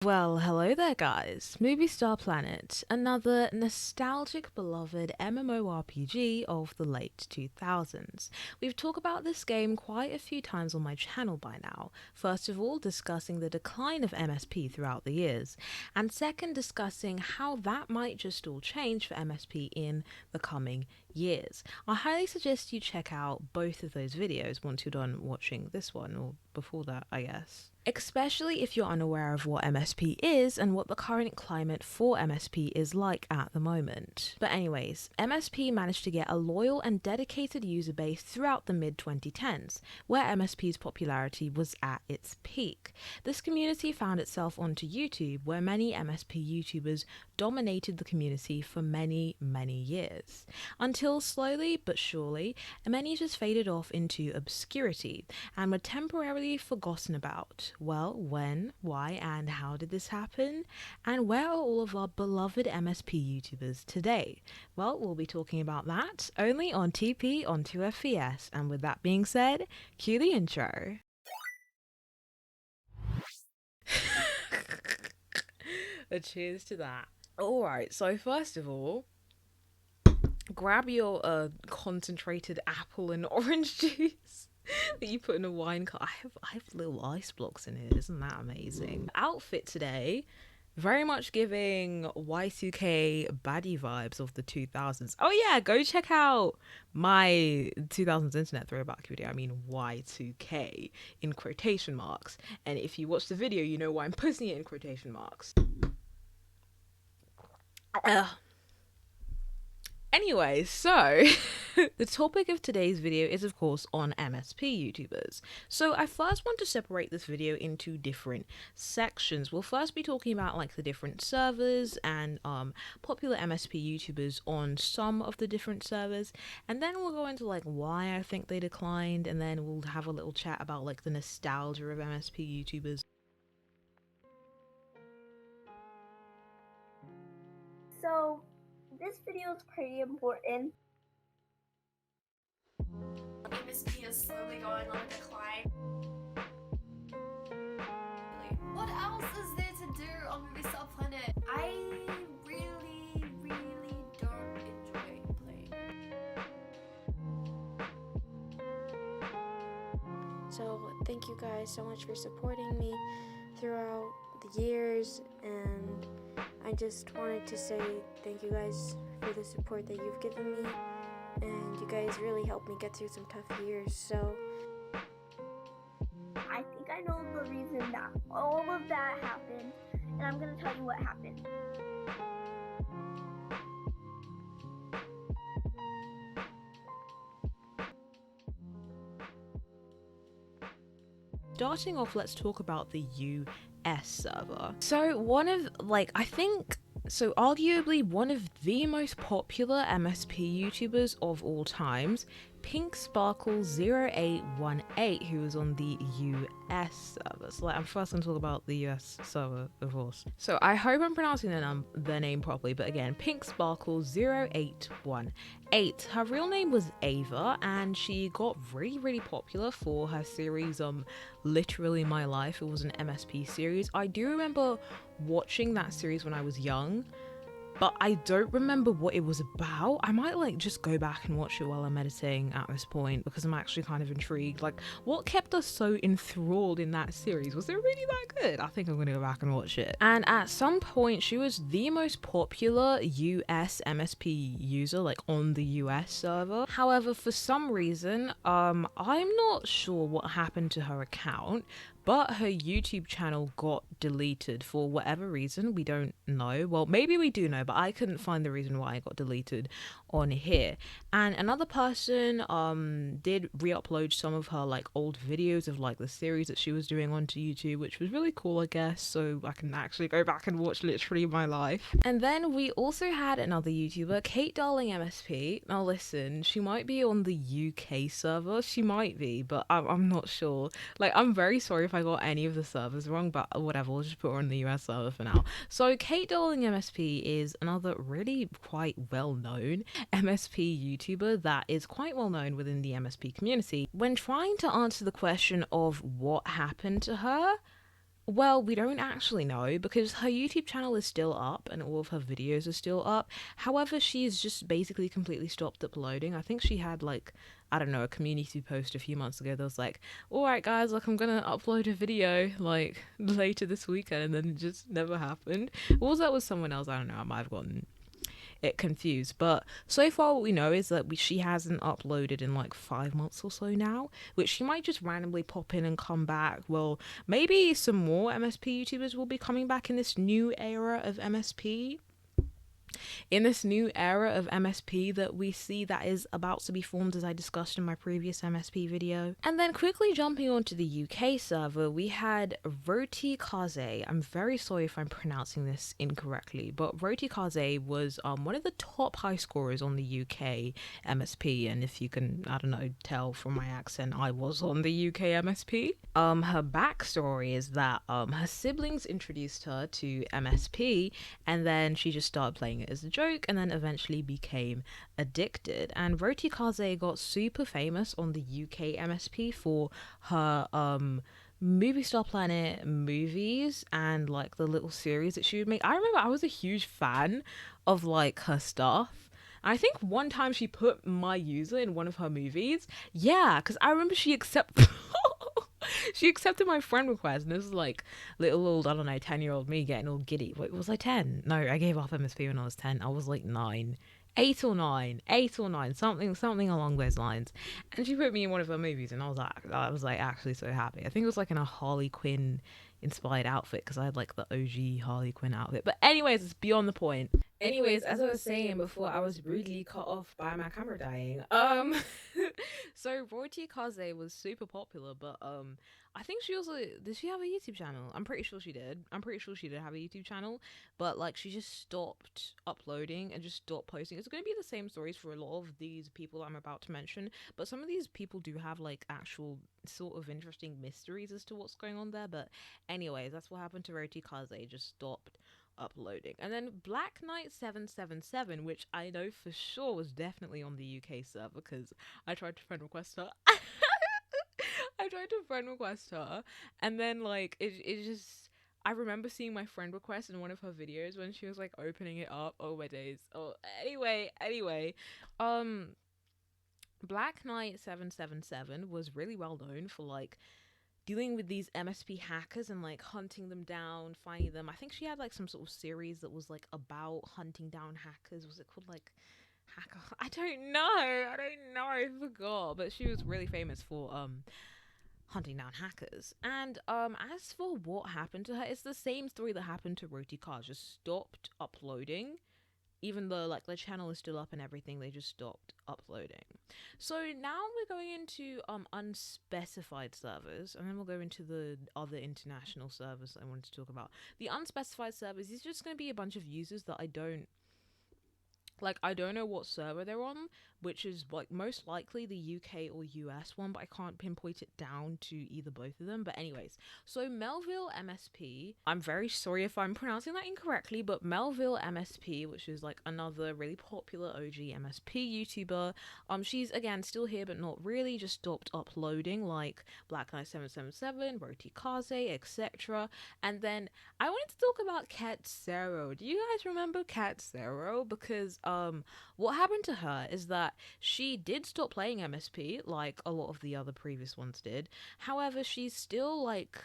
Well, hello there guys, Movie Star Planet, another nostalgic beloved MMORPG of the late 2000s. We've talked about this game quite a few times on my channel by now, first of all discussing the decline of MSP throughout the years, and second discussing how that might just all change for MSP in the coming years. I highly suggest you check out both of those videos once you're done watching this one, or before that I guess. Especially if you're unaware of what MSP is and what the current climate for MSP is like at the moment. But anyways, MSP managed to get a loyal and dedicated user base throughout the mid-2010s, where MSP's popularity was at its peak. This community found itself onto YouTube, where many MSP YouTubers dominated the community for many years. Until slowly but surely, many just faded off into obscurity and were temporarily forgotten about. Well, when, why, and how did this happen? And where are all of our beloved MSP YouTubers today? Well, we'll be talking about that only on TP on 2FPS. And with that being said, cue the intro. Cheers to that. Alright, so first of all, grab your concentrated apple and orange juice that you put in a wine cup. I have little ice blocks in here. Isn't that amazing? Outfit today, very much giving Y2K baddie vibes of the 2000s. Oh yeah, go check out my 2000s internet throwback video. I mean Y2K in quotation marks. And if you watch the video, you know why I'm putting it in quotation marks. Anyway, so the topic of today's video is of course on MSP YouTubers. So I first want to separate this video into different sections. We'll first be talking about like the different servers and popular MSP YouTubers on some of the different servers, and then we'll go into like why I think they declined, and then we'll have a little chat about like the nostalgia of MSP YouTubers. So this video is pretty important. Msp is slowly going on a decline. What else is there to do on Movie Star Planet? I really don't enjoy playing. So thank you guys so much for supporting me throughout the years, and I just wanted to say thank you guys for the support that you've given me, and you guys really helped me get through some tough years. So I think I know the reason that all of that happened, and I'm gonna tell you what happened. Starting off, let's talk about the US server. So arguably one of the most popular MSP YouTubers of all times, Pink Sparkle 0818, who was on the US server. So I'm first going to talk about the US server, of course. So I hope I'm pronouncing the name properly, but again, Pink Sparkle 0818. Her real name was Ava, and she got really popular for her series Literally My Life. It was an MSP series. I do remember watching that series when I was young, but I don't remember what it was about. I might like just go back and watch it while I'm editing at this point, because I'm actually kind of intrigued. Like, what kept us so enthralled in that series? Was it really that good? I think I'm gonna go back and watch it. And at some point, she was the most popular US MSP user, like on the US server. However, for some reason, I'm not sure what happened to her account, but her YouTube channel got deleted for whatever reason. We don't know. Well, maybe we do know, but I couldn't find the reason why it got deleted on here. And another person did re-upload some of her like old videos of like the series that she was doing onto YouTube, which was really cool, I guess, so I can actually go back and watch Literally My Life. And then we also had another YouTuber, Kate Dolan Msp. Now listen, she might be on the UK server, she might be, but I'm not sure. Like, I'm very sorry if I got any of the servers wrong, but whatever, we'll just put her on the US server for now. So Kate Dolan Msp is another really quite well-known MSP YouTuber that is quite well known within the MSP community. When trying to answer the question of what happened to her, Well, we don't actually know because her YouTube channel is still up and all of her videos are still up. However, she's just basically completely stopped uploading. I think she had like, I don't know, a community post a few months ago that was like, alright guys, like I'm gonna upload a video like later this weekend, and then it just never happened. Or was that with someone else? I don't know, I might have gotten it confused, but so far what we know is that she hasn't uploaded in like 5 months or so now, which she might just randomly pop in and come back. Well, maybe some more MSP YouTubers will be coming back in this new era of MSP. In this new era of MSP that we see that is about to be formed, as I discussed in my previous MSP video. And then quickly jumping onto the UK server, we had Roti Kaze. I'm very sorry if I'm pronouncing this incorrectly, but Roti Kaze was one of the top high scorers on the UK MSP, and if you can, I don't know, tell from my accent, I was on the UK MSP. Her backstory is that her siblings introduced her to MSP, and then she just started playing it as a joke and then eventually became addicted. And Roti Kaze got super famous on the UK MSP for her Movie Star Planet movies and like the little series that she would make. I remember I was a huge fan of like her stuff. I think one time she put my user in one of her movies. Yeah, because I remember she accepted my friend request, and this was like little old, I don't know, 10-year-old me getting all giddy. Wait, was I 10? No, I gave up MSP when I was 10. I was like 9. 8 or 9, something along those lines. And she put me in one of her movies, and I was like actually so happy. I think it was like in a Harley Quinn inspired outfit, because I had like the OG Harley Quinn outfit. But anyways, it's beyond the point. Anyways, as I was saying before, I was rudely cut off by my camera dying. So Roti Kaze was super popular, but I think she also, did she have a YouTube channel? I'm pretty sure she did. I'm pretty sure she did have a YouTube channel, but like she just stopped uploading and just stopped posting. It's going to be the same stories for a lot of these people I'm about to mention, but some of these people do have like actual sort of interesting mysteries as to what's going on there. But anyways, that's what happened to Roti Kaze, just stopped uploading. And then Black Knight 777, which I know for sure was definitely on the UK server because I tried to friend request her. And then like it just, I remember seeing my friend request in one of her videos when she was like opening it up. Oh my days. Oh, anyway, Black Knight 777 was really well known for like dealing with these MSP hackers and like hunting them down, finding them. I think she had like some sort of series that was like about hunting down hackers. Was it called like Hacker? I don't know. I forgot. But she was really famous for hunting down hackers. And as for what happened to her, it's the same story that happened to Roti Kaze. Just stopped uploading. Even though like the channel is still up and everything, they just stopped uploading. So now we're going into unspecified servers, and then we'll go into the other international servers I wanted to talk about. The unspecified servers is just going to be a bunch of users that I don't know what server they're on, which is like most likely the UK or US one, but I can't pinpoint it down to either both of them. But anyways, so Melville Msp, I'm very sorry if I'm pronouncing that incorrectly, but Melville Msp, which is like another really popular OG MSP YouTuber, she's again still here but not really, just stopped uploading like Black Knight 777, Roti Kaze, etc. And then I wanted to talk about Kaze. Do you guys remember Kaze? Because what happened to her is that she did stop playing MSP like a lot of the other previous ones did. However, she's still like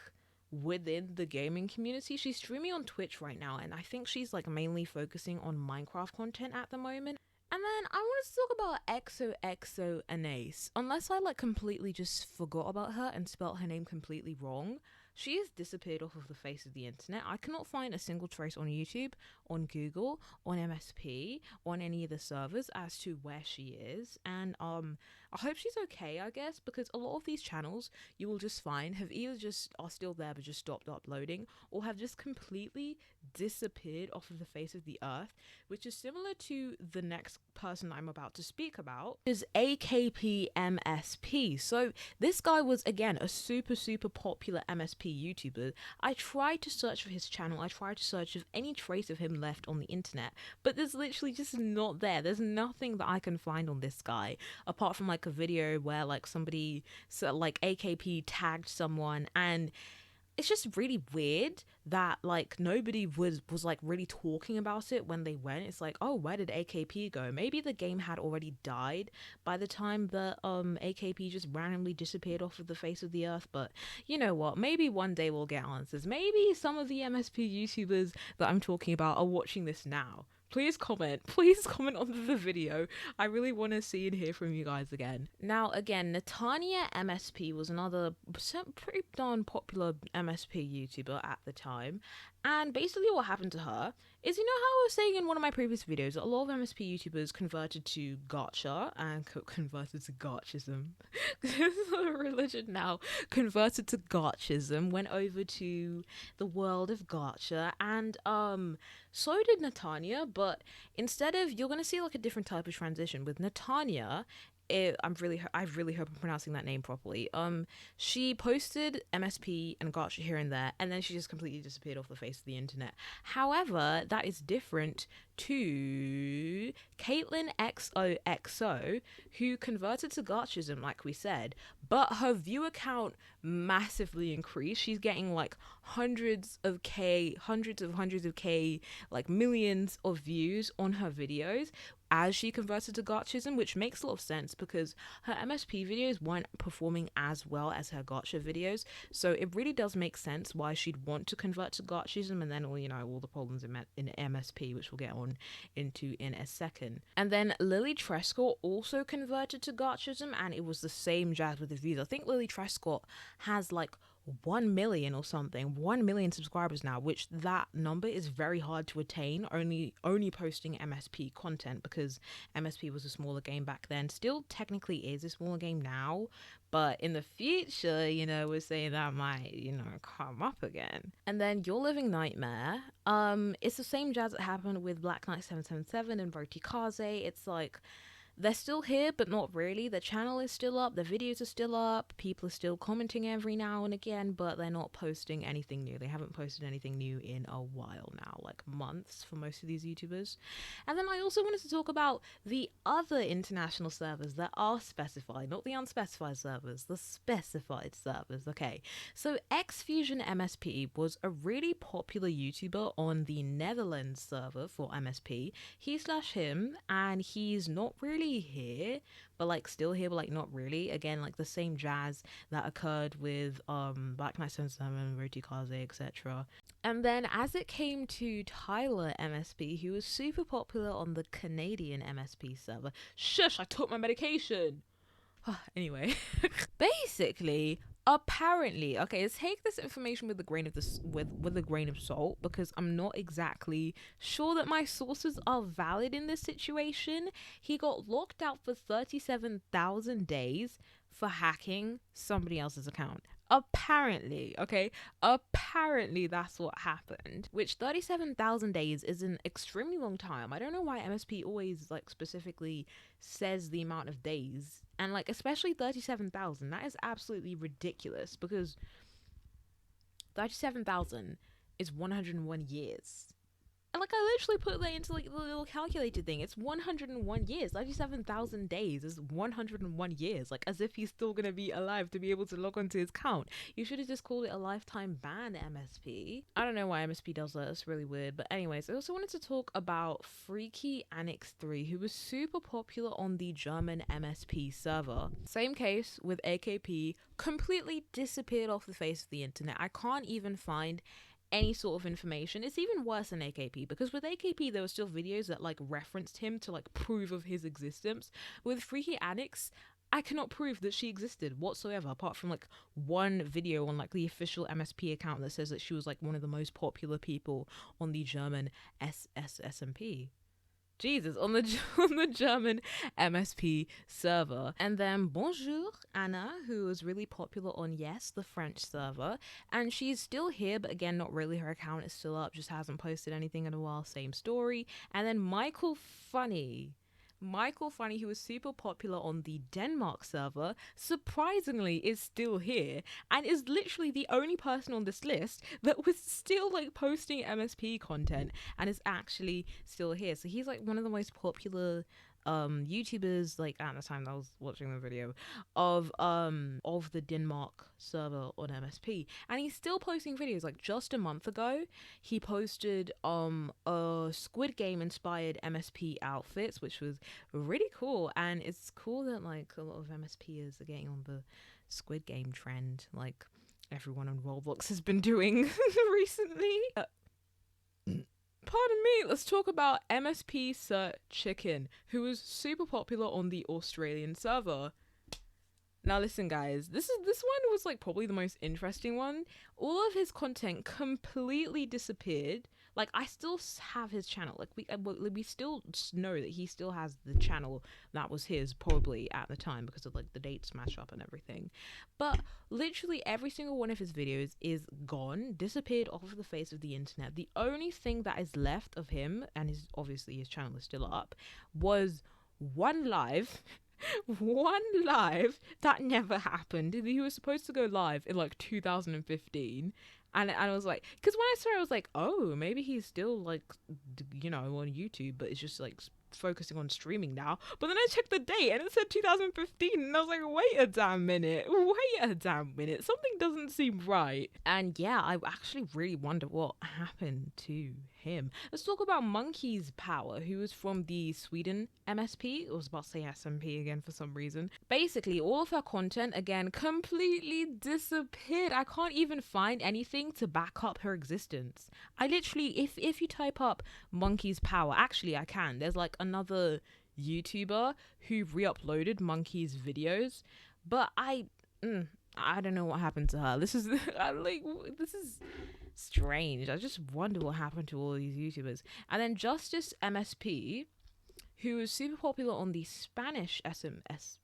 within the gaming community. She's streaming on Twitch right now, and I think she's like mainly focusing on Minecraft content at the moment. And then I wanted to talk about XOXO Anase. Unless I like completely just forgot about her and spelt her name completely wrong, she has disappeared off of the face of the internet. I cannot find a single trace on YouTube, on Google, on MSP, on any of the servers as to where she is. And I hope she's okay, I guess, because a lot of these channels you will just find have either just are still there but just stopped uploading, or have just completely disappeared off of the face of the earth, which is similar to the next person I'm about to speak about, is AKP MSP. So this guy was again a super popular MSP YouTuber. I tried to search for his channel, I tried to search if any trace of him left on the internet, but there's literally just not there. There's nothing that I can find on this guy apart from like a video where like somebody, so like AKP tagged someone, and it's just really weird that like nobody was like really talking about it when they went. It's like, oh, where did AKP go? Maybe the game had already died by the time the AKP just randomly disappeared off of the face of the earth. But you know what, maybe one day we'll get answers. Maybe some of the MSP YouTubers that I'm talking about are watching this now. Please comment under the video. I really want to see and hear from you guys again. Now, again, Netanya MSP was another pretty darn popular MSP YouTuber at the time. And basically what happened to her is, you know how I was saying in one of my previous videos, that a lot of MSP YouTubers converted to gacha and converted to gachism. This is a religion now. Converted to gachism, went over to the world of gacha, and so did Netanya, but instead of, you're gonna see like a different type of transition with Netanya. I really hope I'm pronouncing that name properly. She posted MSP and gacha here and there, and then she just completely disappeared off the face of the internet. However, that is different to Caitlyn XOXO, who converted to gachism, like we said, but her viewer count massively increased. She's getting like hundreds of K, like millions of views on her videos as she converted to gachism, which makes a lot of sense because her MSP videos weren't performing as well as her gacha videos. So it really does make sense why she'd want to convert to gachism, and then all the problems in MSP, which we'll get on into in a second. And then Lily Trescott also converted to gachism, and it was the same jazz with the views. I think Lily Trescott has like 1 million or something, 1 million subscribers now, which that number is very hard to attain, only posting MSP content, because MSP was a smaller game back then. Still technically is a smaller game now, but in the future, we're saying that might, come up again. And then Your Living Nightmare, it's the same jazz that happened with Black Knight 777 and Roti Kaze. It's like, they're still here, but not really. The channel is still up, the videos are still up, people are still commenting every now and again, but they're not posting anything new. They haven't posted anything new in a while now, like months for most of these YouTubers. And then I also wanted to talk about the other international servers that are specified, not the unspecified servers, the specified servers. Okay, so Xfusion MSP was a really popular YouTuber on the Netherlands server for MSP. He/him, and he's not really here, but like still here, but like not really. Again, like the same jazz that occurred with Black Knight 77, Roti Kaze, etc. And then as it came to Tyler MSP, he was super popular on the Canadian MSP server. Shush, I took my medication. Anyway, basically, apparently, okay, let's take this information with a grain of salt, because I'm not exactly sure that my sources are valid in this situation. He got locked out for 37,000 days for hacking somebody else's account. Apparently, okay, apparently that's what happened, which 37,000 days is an extremely long time. I don't know why MSP always like specifically says the amount of days, and like especially 37,000, that is absolutely ridiculous, because 37,000 is 101 years. And like I literally put that into like the little calculator thing. It's 101 years. 37,000 days is 101 years. Like as if he's still gonna be alive to be able to log onto his account. You should have just called it a lifetime ban, MSP. I don't know why MSP does that. It's really weird. But anyways, I also wanted to talk about Freaky Annex 3, who was super popular on the German MSP server. Same case with AKP, completely disappeared off the face of the internet. I can't even find any sort of information. It's even worse than AKP, because with AKP there were still videos that like referenced him to like prove of his existence. With Freaky Annex, I cannot prove that she existed whatsoever, apart from like one video on like the official MSP account that says that she was like one of the most popular people on the German SSSMP. Jesus, on the German MSP server. And then Bonjour Anna, who was really popular on Yes, the French server, and she's still here, but again, not really. Her account is still up, just hasn't posted anything in a while. Same story. And then Michael Funny, who was super popular on the Denmark server, surprisingly is still here, and is literally the only person on this list that was still like posting MSP content and is actually still here. So he's like one of the most popular YouTubers, like at the time that I was watching the video, of the Denmark server on MSP, and he's still posting videos. Like just a month ago he posted a Squid Game inspired MSP outfits, which was really cool. And it's cool that like a lot of MSPers are getting on the Squid Game trend, like everyone on Roblox has been doing recently. Pardon me, let's talk about MSP Sir Chicken, who was super popular on the Australian server. Now listen guys, this one was like probably the most interesting one. All of his content completely disappeared. Like I still have his channel. Like we still know that he still has the channel that was his probably at the time because of like the dates match up and everything. But literally every single one of his videos is gone, disappeared off of the face of the internet. The only thing that is left of him, and obviously his channel is still up, was one live that never happened. He was supposed to go live in like 2015, and I was like, because when I saw it, I was like, oh, maybe he's still like, you know, on YouTube, but it's just like focusing on streaming now. But then I checked the date and it said 2015, and I was like, wait a damn minute, something doesn't seem right. And yeah, I actually really wonder what happened to him. Let's talk about Monkey's Power, who was from the Sweden MSP. I was about to say SMP again for some reason. Basically all of her content again completely disappeared. I can't even find anything to back up her existence. I literally, if you type up Monkey's Power, actually I can, there's like another YouTuber who re-uploaded Monkey's videos, but I don't know what happened to her. This is this is strange. I just wonder what happened to all these YouTubers. And then Justice MSP, who was super popular on the Spanish SMS.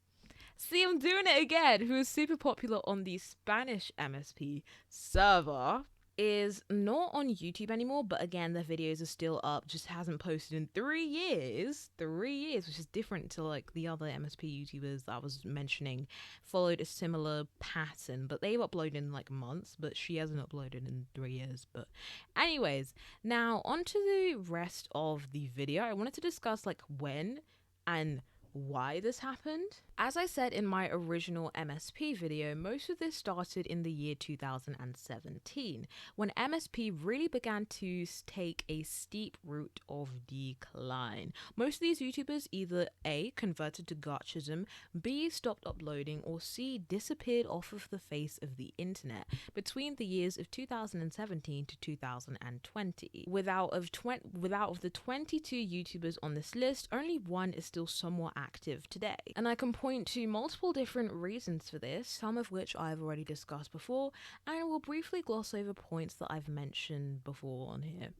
See, I'm doing it again. Who was super popular on the Spanish MSP server, is not on YouTube anymore, but again, the videos are still up, just hasn't posted in 3 years, which is different to like the other MSP YouTubers that I was mentioning, followed a similar pattern, but they've uploaded in like months, but she hasn't uploaded in 3 years. But anyways, now onto the rest of the video. I wanted to discuss like when and why this happened. As I said in my original MSP video, most of this started in the year 2017, when MSP really began to take a steep route of decline. Most of these YouTubers either A, converted to gotchism, B, stopped uploading, or C, disappeared off of the face of the internet between the years of 2017 to 2020. Without of the 22 YouTubers on this list, only one is still somewhat active today. And I can point to multiple different reasons for this, some of which I've already discussed before, and I will briefly gloss over points that I've mentioned before on here.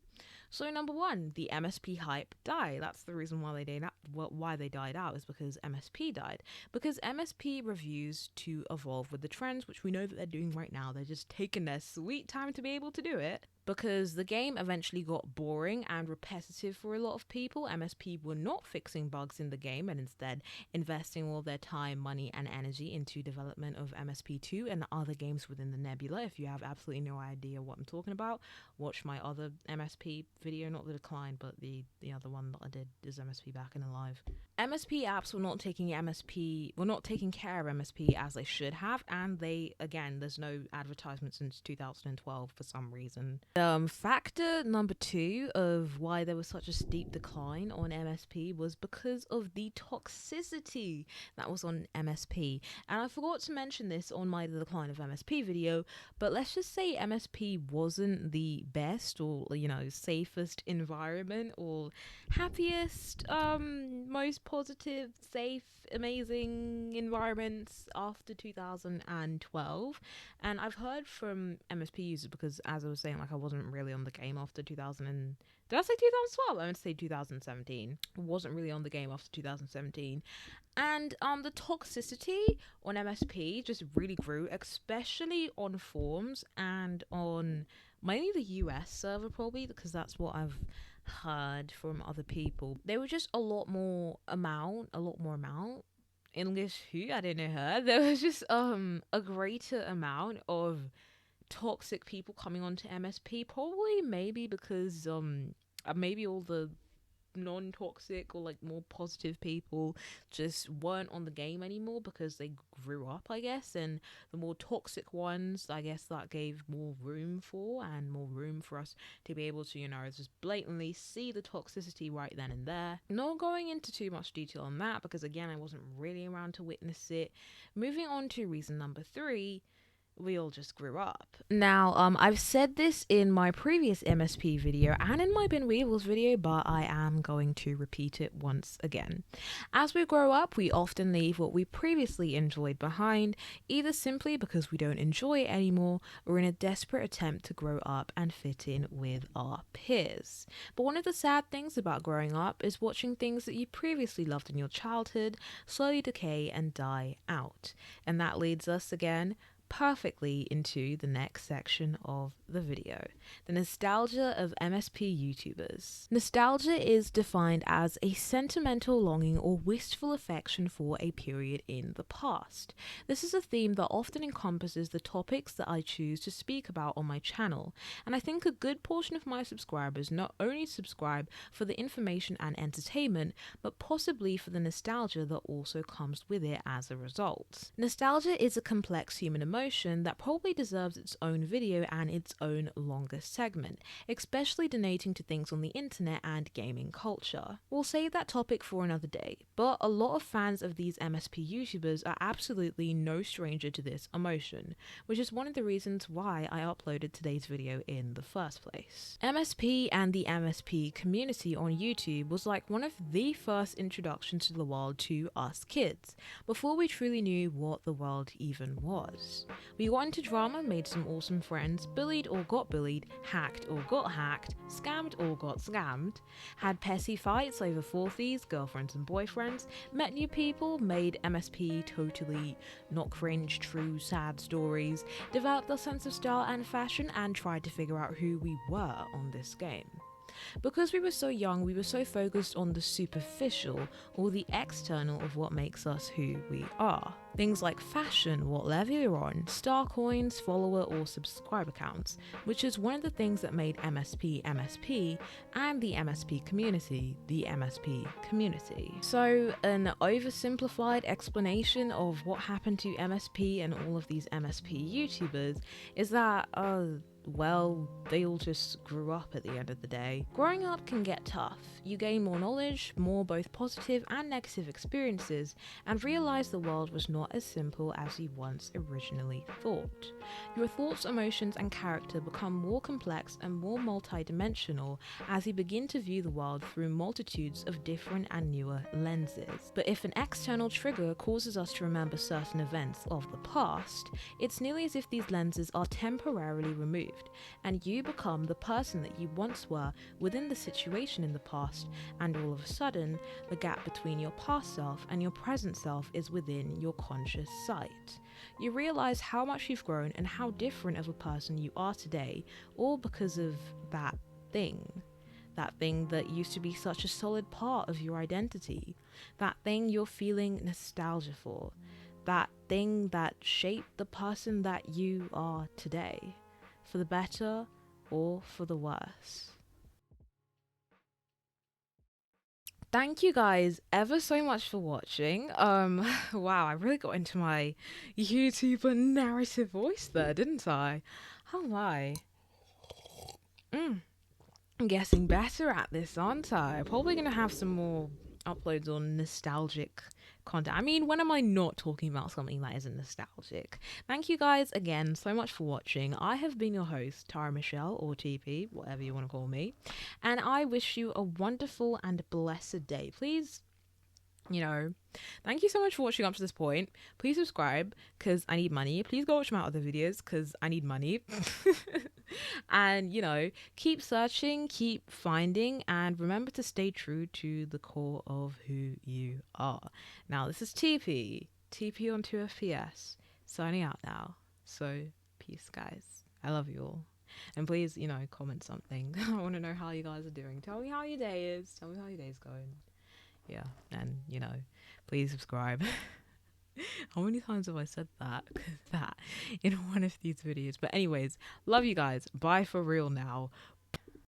So number one, the MSP hype died. That's the reason why they died out, is because MSP died. Because MSP refused to evolve with the trends, which we know that they're doing right now. They're just taking their sweet time to be able to do it. Because the game eventually got boring and repetitive for a lot of people, MSP were not fixing bugs in the game and instead investing all their time, money, and energy into development of MSP2 and other games within the nebula. If you have absolutely no idea what I'm talking about, watch my other MSP video, not the decline, but the other one that I did is MSP Back and Alive. MSP apps were not taking care of MSP as they should have, and there's no advertisement since 2012 for some reason. Factor number two of why there was such a steep decline on MSP was because of the toxicity that was on MSP. And I forgot to mention this on my Decline of MSP video, but let's just say MSP wasn't the best or, safest environment or happiest, most positive, safe, amazing environments after 2012. And I've heard from MSP users, because as I was saying, I wasn't really on the game after 2000 did I say 2012? I meant to say 2017. I wasn't really on the game after 2017. And the toxicity on MSP just really grew, especially on forums and on mainly the US server, probably, because that's what I've heard from other people. There was just a lot more amount. English who? I don't know her. There was just a greater amount of toxic people coming onto MSP, probably maybe because maybe all the non-toxic or like more positive people just weren't on the game anymore because they grew up, I guess, and the more toxic ones, I guess, that gave more room for us to be able to, you know, just blatantly see the toxicity right then and there. Not going into too much detail on that because again, I wasn't really around to witness it. Moving on to reason number 3, we all just grew up. Now, I've said this in my previous MSP video and in my Bin Weevils video, but I am going to repeat it once again. As we grow up, we often leave what we previously enjoyed behind, either simply because we don't enjoy it anymore or in a desperate attempt to grow up and fit in with our peers. But one of the sad things about growing up is watching things that you previously loved in your childhood slowly decay and die out. And that leads us again perfectly into the next section of the video, the nostalgia of MSP YouTubers. Nostalgia is defined as a sentimental longing or wistful affection for a period in the past. This is a theme that often encompasses the topics that I choose to speak about on my channel, and I think a good portion of my subscribers not only subscribe for the information and entertainment, but possibly for the nostalgia that also comes with it as a result. Nostalgia is a complex human emotion that probably deserves its own video and its own longer segment, especially donating to things on the internet and gaming culture. We'll save that topic for another day, but a lot of fans of these MSP YouTubers are absolutely no stranger to this emotion, which is one of the reasons why I uploaded today's video in the first place. MSP and the MSP community on YouTube was like one of the first introductions to the world to us kids, before we truly knew what the world even was. We got into drama, made some awesome friends, bullied or got bullied, hacked or got hacked, scammed or got scammed, had pessy fights over fourthies, girlfriends and boyfriends, met new people, made MSP totally not cringe, true, sad stories, developed our sense of style and fashion, and tried to figure out who we were on this game. Because we were so young, we were so focused on the superficial or the external of what makes us who we are. Things like fashion, what level you're on, star coins, follower or subscriber counts, which is one of the things that made MSP MSP and the MSP community the MSP community. So an oversimplified explanation of what happened to MSP and all of these MSP YouTubers is that well, they all just grew up at the end of the day. Growing up can get tough. You gain more knowledge, more both positive and negative experiences, and realize the world was not as simple as you once originally thought. Your thoughts, emotions, and character become more complex and more multi-dimensional as you begin to view the world through multitudes of different and newer lenses. But if an external trigger causes us to remember certain events of the past, it's nearly as if these lenses are temporarily removed, and you become the person that you once were within the situation in the past, and all of a sudden, the gap between your past self and your present self is within your conscious sight. You realize how much you've grown and how different of a person you are today, all because of that thing that used to be such a solid part of your identity, that thing you're feeling nostalgia for, that thing that shaped the person that you are today. For the better or for the worse. Thank you guys ever so much for watching. Wow, I really got into my YouTuber narrative voice there, didn't I? Oh my. I'm getting better at this, aren't I? Probably gonna have some more uploads on nostalgic content. I mean, when am I not talking about something that isn't nostalgic? Thank you guys again so much for watching. I have been your host, Tara Michelle, or TP, whatever you want to call me, and I wish you a wonderful and blessed day. Please, you know, thank you so much for watching up to this point. Please subscribe because I need money. Please go watch my other videos because I need money. And, you know, keep searching, keep finding, and remember to stay true to the core of who you are. Now, this is TP on 2FPS, signing out now. So, peace, guys. I love you all. And please, you know, comment something. I want to know how you guys are doing. Tell me how your day is. Tell me how your day's going. Yeah, and, you know, please subscribe. How many times have I said that in one of these videos? But anyways, love you guys. Bye for real now.